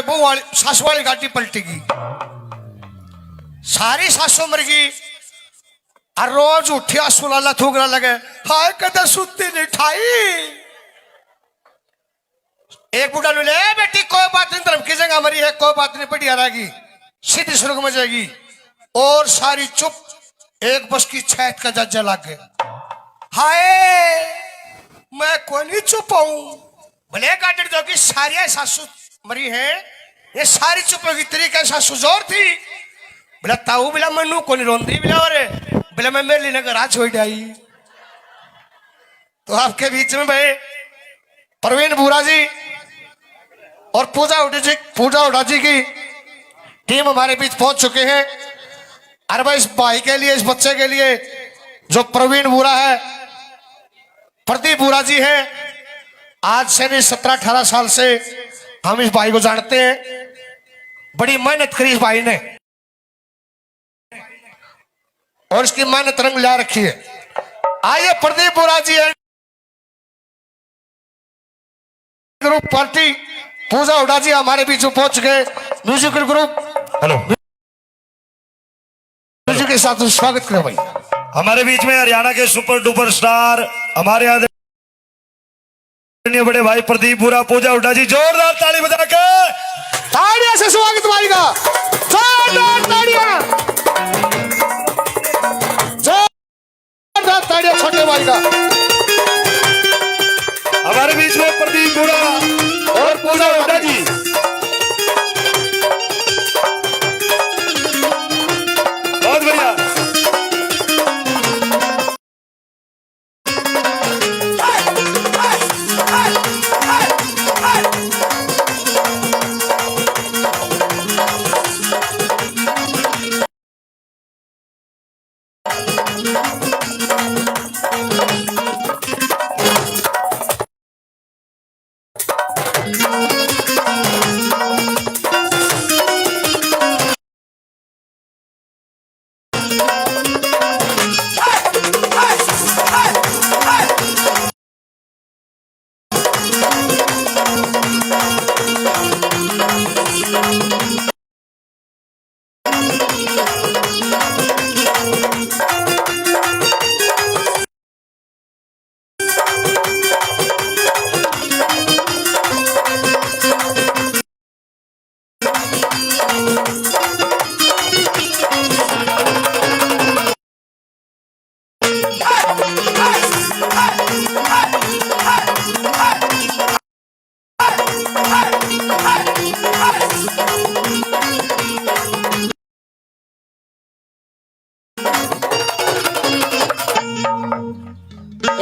बहु वाली सासू वाली गाड़ी पलटेगी, सारी सासू मर गई और रोज उठे आंसू लाला थूकना लगे, हाय कदे सुती नहीं ठाई। एक बुढ़ा ने ले बेटी कोई बात नहीं, धर्म की जगह मरी है, कोई बात नहीं, बढ़िया रहेगी, सीधी स्वर्ग में जाएगी। और सारी चुप, एक बस की छत का जज्जा लग गए, हाय मैं कोई नहीं चुप हूं। भले गाड़ी जो कि सारी सासू मरी है, ये सारी चुप होगी, तेरी क्या सासू जोर थी। बोला ताऊ, बोला मनु को नहीं रोंदी, बोला और बोला मैं मेरे लिए घर आज छोड़ आई। तो आपके बीच में भाई प्रवीण बुरा जी और पूजा उड़ा जी की टीम हमारे बीच पहुंच चुके हैं। अरे भाई इस भाई के लिए, इस बच्चे के लिए जो प्रवीण बुरा है, प्रदीप बुरा जी है, आज से नहीं 17-18 साल से हम इस भाई को जानते हैं। बड़ी मेहनत करी इस भाई ने और इसकी मेहनत रंग ला रखी है। आइए प्रदीप बुरा जी है ग्रुप पार्टी, पूजा उड़ा जी हमारे बीच में पहुंच गए। म्यूजिकल ग्रुप हेलो म्यूजिक के साथ स्वागत करें भाई। हमारे बीच में हरियाणा के सुपर डुपर स्टार हमारे आदरणीय बड़े भाई प्रदीप बुरा, पूजा उड़ा जी, जोरदार ताली बजा के ताड़ियां से स्वागत भाई का, जोरदार ताड़ियां, जोरदार ताड़ियां छोटे भाई का। हमारे बीच में प्रदीप बुरा और पूजा उड़ा जी। बहुत बढ़िया।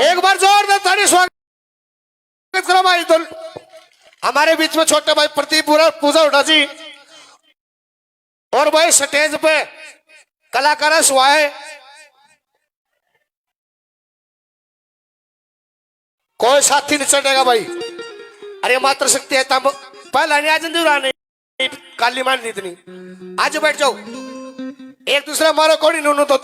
एक बार जोरदार ताड़ी स्वागत करो भाई। तो हमारे बीच में छोटे भाई प्रदीप बुरा, पूजा उड़ा जी और भाई स्टेज पे कलाकार सुहाए, कोई साथी नहीं चढ़ेगा भाई। अरे मात्र शक्ति है तब पहला नहीं, आज नहीं काली मान दी इतनी, आज बैठ जाओ, एक दूसरे मारो कोड़ी नूनू तो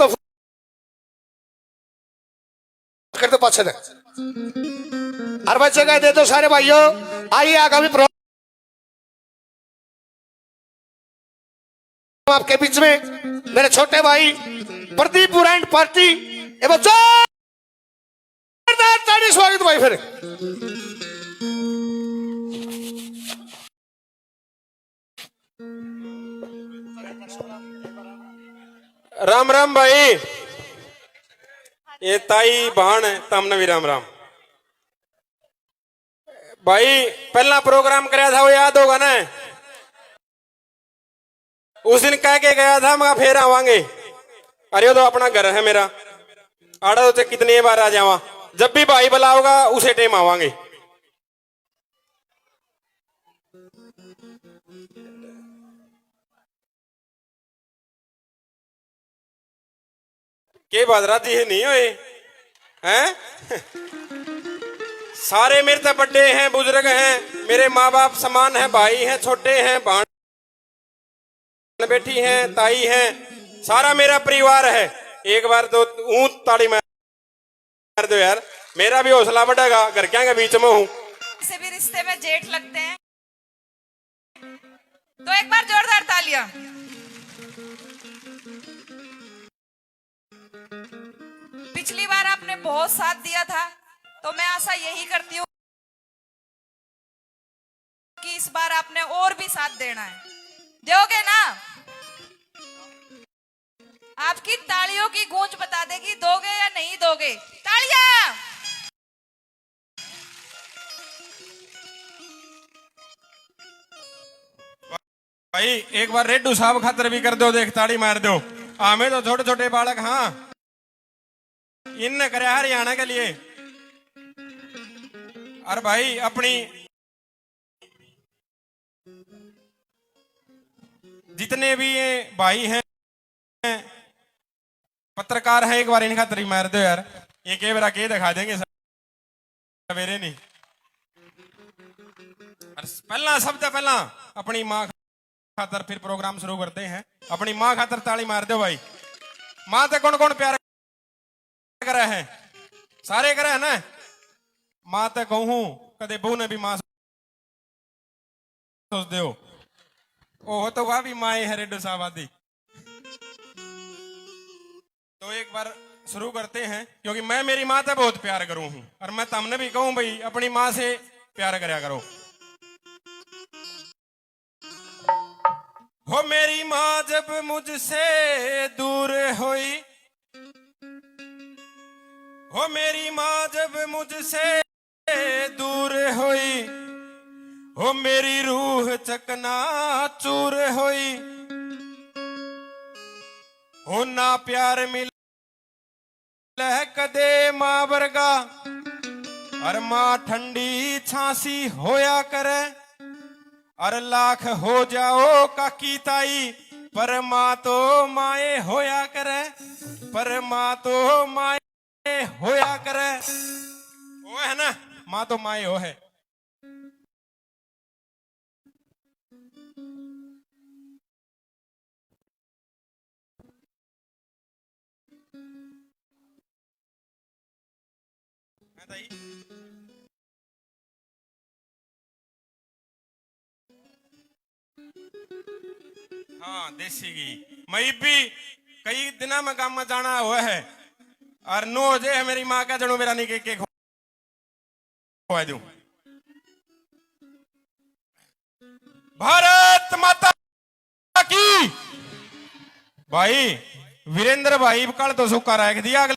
कर दो पाछे दे। अरे भाई जगह दे दो सारे भाइयों। आइए आगामी प्रोग्राम आपके बीच में मेरे छोटे भाई प्रदीप बुरा एंड पार्टी एवं जोरदार ताड़ी स्वागत भाई। फिर राम राम भाई, ये ताई बहन है तमने भी राम राम भाई। पहला प्रोग्राम कराया था वो याद होगा ना, उस दिन कह के गया था मैं फिर आवांगे। अरे वो तो अपना घर है मेरा, आड़ा तो कितनी बार आ जावा, जब भी भाई बुलाओगा उसे टाइम आवांगे। के बादरा जी नहीं हुए हैं? सारे मेरे तो बड़े हैं, बुजुर्ग हैं, मेरे माँ बाप समान हैं, भाई हैं, छोटे हैं, बहन बेटी हैं, ताई हैं, सारा मेरा परिवार है। एक बार तो ऊंट ताड़ी मार दो यार, मेरा भी हौसला बढ़ेगा, घर क्या के बीच में हूँ। से भी रिश्ते में जेठ लगते हैं, तो एक बार जोरदार तालियां। पिछली बार आपने बहुत साथ दिया था, तो मैं आशा यही करती हूँ कि इस बार आपने और भी साथ देना है। दोगे ना? आपकी तालियों की गूंज बता देगी दोगे या नहीं दोगे। तालियां। भाई एक बार रेड्डू साहब खातर भी कर दो, देख ताड़ी मार दो। हमें तो छोटे छोटे बालक, हाँ इन करे हरियाणा के लिए। और भाई अपनी जितने भी ये भाई हैं पत्रकार हैं, एक बार इनका तरी मार दो यार। ये के बार के दिखा देंगे सवेरे नहीं। और पहला सबसे पहला अपनी माँ खातर फिर प्रोग्राम शुरू करते हैं। अपनी माँ खातर ताली मार दो भाई। माँ तो कौन कौन प्यार करे है? सारे करे है ना। माँ तो कहूं कदे बहू ने भी माँ सोच दो। ओह तो वह भी माए है रेडो साहब आदि। तो एक बार शुरू करते हैं, क्योंकि मैं मेरी माँ से बहुत प्यार करूं हूं और मैं तुमने भी कहूं भाई अपनी माँ से प्यार करया करो। हो मेरी माँ जब मुझसे दूर हुई, हो मेरी माँ जब मुझसे दूर हुई, हो मेरी रूह चकना चूर हुई। हो ना प्यार मिले कदे माँ वर्गा, और माँ ठंडी छासी होया करे। और लाख हो जाओ काकी ताई, पर माँ तो माए होया करे। पर माँ तो माए होया करे। वो है ना, माँ तो माए हो है। हाँ देसी घी मई भी कई दिना में काम में जाना हुआ है। और नो जे है मेरी माँ का जनो मेरा नहीं के खुआ दूं। भारत माता की। भाई वीरेंद्र भाई कल तो सुखा रख दिया, अगले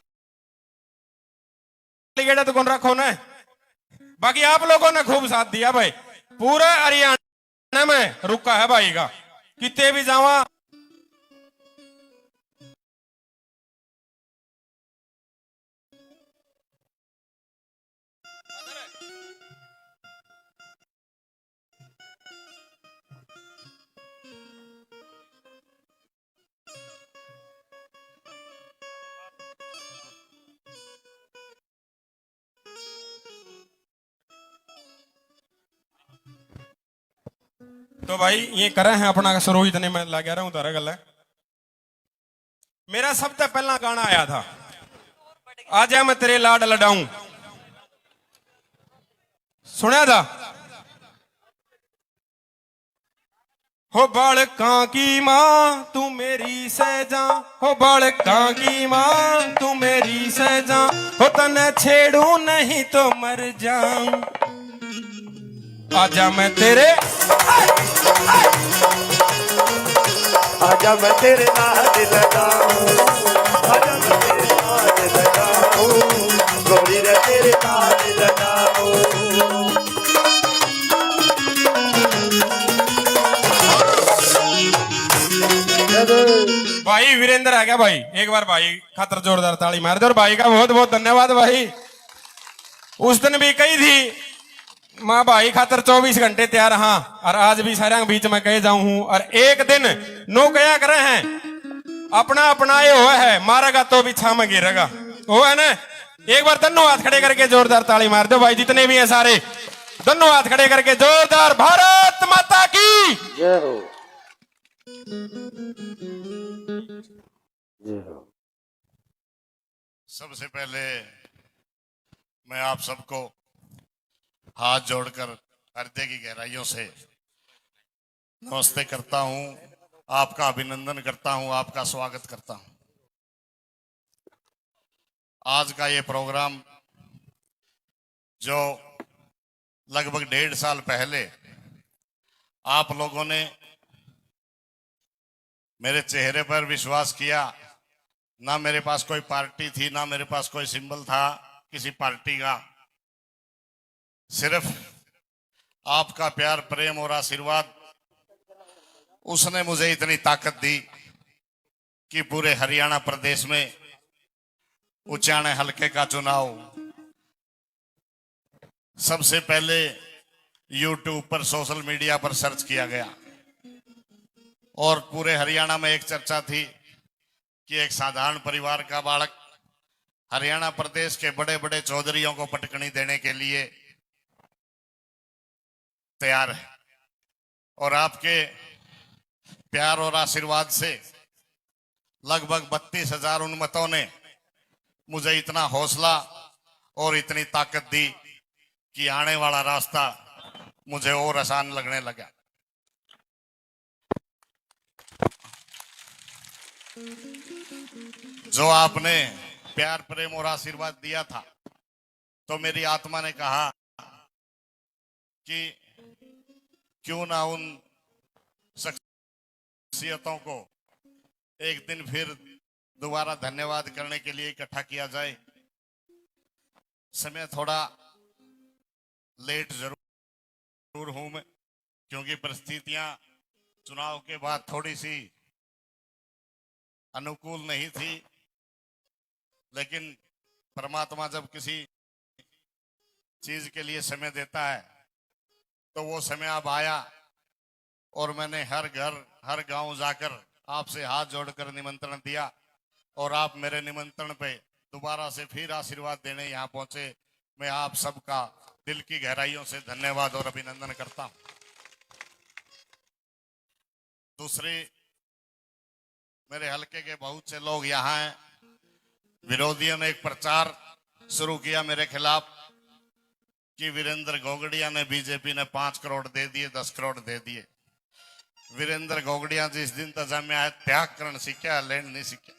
गेड़ा तो कौन रखो ना। बाकी आप लोगों ने खूब साथ दिया भाई। पूरा हरियाणा में रुका है भाई का, कितने भी जावा। तो भाई ये करे हैं अपना शुरू, इतने मैं लगा रहा हूं तारा गल है। मेरा सबसे पहला गाना आया था आजा मैं तेरे लाड लडाऊं, सुना था। हो बालकां की मां तू मेरी सहजा, हो बालकां की मां तू मेरी सहजा, हो तने छेड़ू नहीं तो मर जाऊं। आजा मैं तेरे आजा मैं तेरे नाल लगाऊं, आजा मैं तेरे नाल लगाऊं, गोरी रे तेरे नाल लगाऊं। भाई वीरेंद्र आ गया भाई, एक बार भाई खातर जोरदार ताली मार दो। और भाई का बहुत बहुत धन्यवाद भाई। उस दिन भी कही थी माँ भाई खातर 24 घंटे तैयार, हाँ और आज भी सारे बीच में कहे जाऊं हूं। और एक दिन नो कया करे हैं अपना अपनाए हुआ है, मारेगा तो भी छा में गिरेगा, वो है ना। एक बार दोनों हाथ खड़े करके जोरदार ताली मार दो भाई, जितने भी हैं सारे दोनों हाथ खड़े करके जोरदार। भारत माता की जय हो, जय हो। सबसे पहले मैं आप सबको हाथ जोड़कर हृदय की गहराइयों से नमस्ते करता हूं, आपका अभिनंदन करता हूं, आपका स्वागत करता हूं। आज का ये प्रोग्राम जो लगभग 1.5 साल पहले आप लोगों ने मेरे चेहरे पर विश्वास किया, ना मेरे पास कोई पार्टी थी, ना मेरे पास कोई सिंबल था किसी पार्टी का, सिर्फ आपका प्यार, प्रेम और आशीर्वाद, उसने मुझे इतनी ताकत दी कि पूरे हरियाणा प्रदेश में उचाने हलके का चुनाव सबसे पहले YouTube पर, सोशल मीडिया पर सर्च किया गया और पूरे हरियाणा में एक चर्चा थी कि एक साधारण परिवार का बालक हरियाणा प्रदेश के बड़े बड़े चौधरियों को पटकनी देने के लिए तैयार है। और आपके प्यार और आशीर्वाद से लगभग 32,000 उन मतों ने मुझे इतना हौसला और इतनी ताकत दी कि आने वाला रास्ता मुझे और आसान लगने लगा। जो आपने प्यार, प्रेम और आशीर्वाद दिया था, तो मेरी आत्मा ने कहा कि क्यों ना उन शख्सियतों को एक दिन फिर दोबारा धन्यवाद करने के लिए इकट्ठा किया जाए। समय थोड़ा लेट जरूर हूं मैं, क्योंकि परिस्थितियां चुनाव के बाद थोड़ी सी अनुकूल नहीं थी, लेकिन परमात्मा जब किसी चीज के लिए समय देता है तो वो समय अब आया और मैंने हर घर, हर गांव जाकर आपसे हाथ जोड़कर निमंत्रण दिया और आप मेरे निमंत्रण पे दोबारा से फिर आशीर्वाद देने यहाँ पहुंचे। मैं आप सबका दिल की गहराइयों से धन्यवाद और अभिनंदन करता हूं। दूसरी, मेरे हलके के बहुत से लोग यहाँ हैं। विरोधियों ने एक प्रचार शुरू किया मेरे खिलाफ कि वीरेंद्र गोगड़िया ने, बीजेपी ने 5 करोड़ दे दिए, 10 करोड़ दे दिए। वीरेंद्र गोगड़िया जिस दिन तजाम में आए त्याग करना सीखा, लेन नहीं सीखा।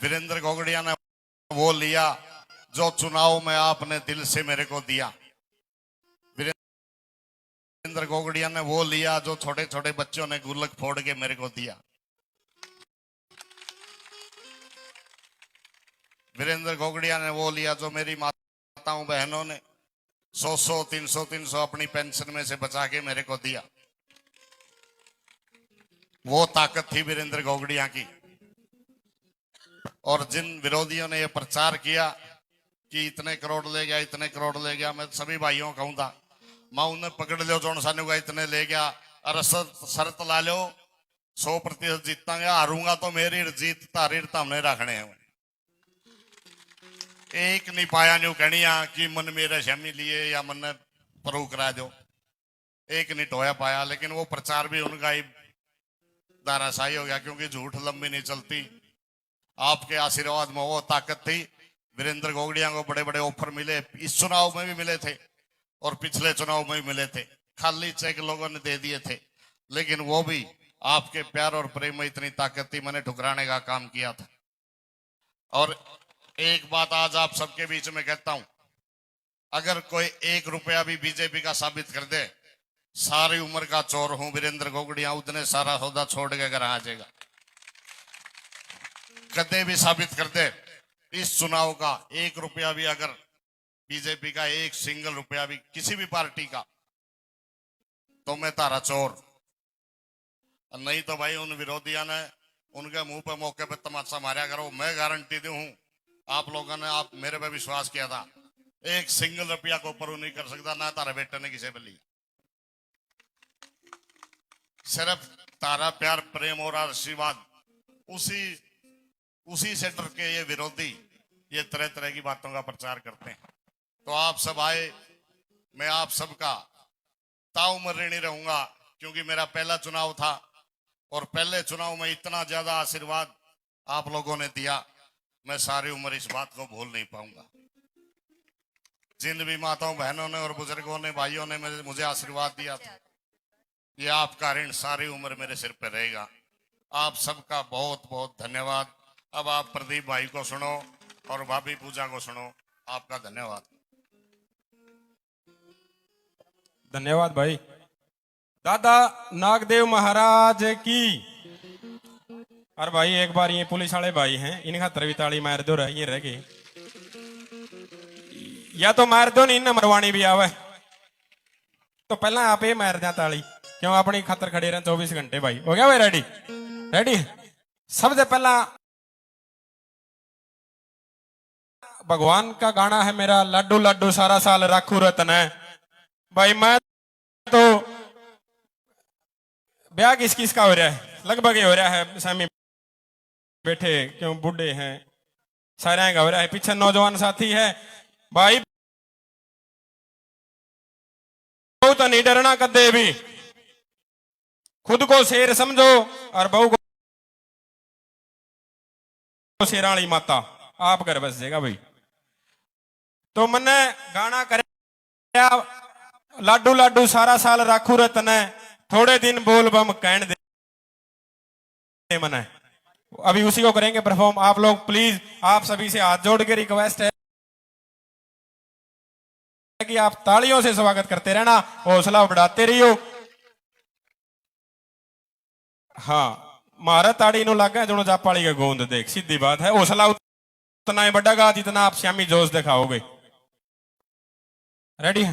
वीरेंद्र गोगड़िया ने वो लिया जो चुनाव में आपने दिल से मेरे को दिया। वीरेंद्र गोगड़िया ने वो लिया जो छोटे छोटे बच्चों ने गुल्लक फोड़ के मेरे को दिया। वीरेंद्र गोगड़िया ने वो लिया जो मेरी माताओं बहनों ने 100, 300 अपनी पेंशन में से बचा के मेरे को दिया। वो ताकत थी वीरेंद्र गोगड़िया की। और जिन विरोधियों ने ये प्रचार किया कि इतने करोड़ ले गया, इतने करोड़ ले गया, मैं सभी भाइयों कहूंगा, मैं उन्हें पकड़ लो जो सानू का इतने ले गया, अरे शर्त ला लो 100% जीतांगे, हारूंगा तो मेरी जीत, तारी हमने रखने हैं। एक नहीं पाया न्यू कहनिया कि मन मेरा शामी लिए या मन परू करा दो, एक नहीं टोया पाया। लेकिन वो प्रचार भी उनका ही दाराशाही हो गया, क्योंकि झूठ लंबी नहीं चलती। आपके आशीर्वाद में वो ताकत थी। वीरेंद्र गोगड़िया को बड़े बड़े ऑफर मिले, इस चुनाव में भी मिले थे और पिछले चुनाव में भी मिले थे, खाली चेक लोगों ने दे दिए थे, लेकिन वो भी आपके प्यार और प्रेम में इतनी ताकत थी, मैंने ठुकराने का काम किया था। और एक बात आज आप सबके बीच में कहता हूं, अगर कोई 1 रुपया भी बीजेपी का साबित कर दे, सारी उम्र का चोर हूं वीरेंद्र गोगड़िया, उतने सारा सौदा छोड़ के घर आ जाएगा। कदे भी साबित कर दे इस चुनाव का 1 रुपया भी, अगर बीजेपी का 1 सिंगल रुपया भी किसी भी पार्टी का, तो मैं तारा चोर। नहीं तो भाई उन विरोधियों ने उनके मुंह पे मौके पे तमाशा मारा करो। मैं गारंटी दूं, आप लोगों ने, आप मेरे पे विश्वास किया था, 1 सिंगल रुपया को ऊपर नहीं कर सकता, ना तारा बेटे ने किसी पे लिया। सिर्फ तारा प्यार, प्रेम और आशीर्वाद, उसी से डर के ये विरोधी ये तरह तरह की बातों का प्रचार करते हैं। तो आप सब आए, मैं आप सबका ताउम्र ऋणी रहूंगा, क्योंकि मेरा पहला चुनाव था और पहले चुनाव में इतना ज्यादा आशीर्वाद आप लोगों ने दिया, मैं सारी उम्र इस बात को भूल नहीं पाऊंगा। जिन भी माताओं बहनों ने और बुजुर्गों ने भाइयों ने मुझे आशीर्वाद दिया था, ये आपका ऋण सारी उम्र मेरे सिर पर रहेगा। आप सबका बहुत बहुत धन्यवाद। अब आप प्रदीप भाई को सुनो और भाभी पूजा को सुनो। आपका धन्यवाद। धन्यवाद भाई। दादा नागदेव महाराज की। और भाई एक बार ये पुलिस वाले भाई हैं, इन खातर भी ताली मार दो, ये रह गए या तो मार दो, नहीं मरवानी भी आवे तो पहला आप ही मार दिया ताली, क्यों अपनी खातर खड़े रहे 24 घंटे। भाई हो गया भाई रेडी? रेडी। सबसे पहला भगवान का गाना है मेरा, लड्डू लड्डू सारा साल राखू रतन है। भाई मैं तो ब्याह किस किस का हो रहा है? लगभग ही हो रहा है, सामी बैठे क्यों बूढ़े हैं सारे का हो रहा है, पीछे नौजवान साथी है। भाई तो नहीं डरना कदे भी, खुद को शेर समझो और बहू को शेराली माता, आप घर बस जाएगा भाई। तो मैंने गाना कर लाडू लाडू सारा साल राखू रतन है, थोड़े दिन बोल बम कहन दे मने। अभी उसी को करेंगे परफॉर्म। आप लोग प्लीज, आप सभी से हाथ जोड़ के रिक्वेस्ट है कि आप तालियों से स्वागत करते रहना, हौसला बढ़ाते रहियो। हाँ, महाराज ताड़ी नो लागा दोनों जापाली का गोंद देख, सीधी बात है। हौसला उतना ही बढ़ेगा जितना आप श्यामी जोश दिखाओगे। रेडी है?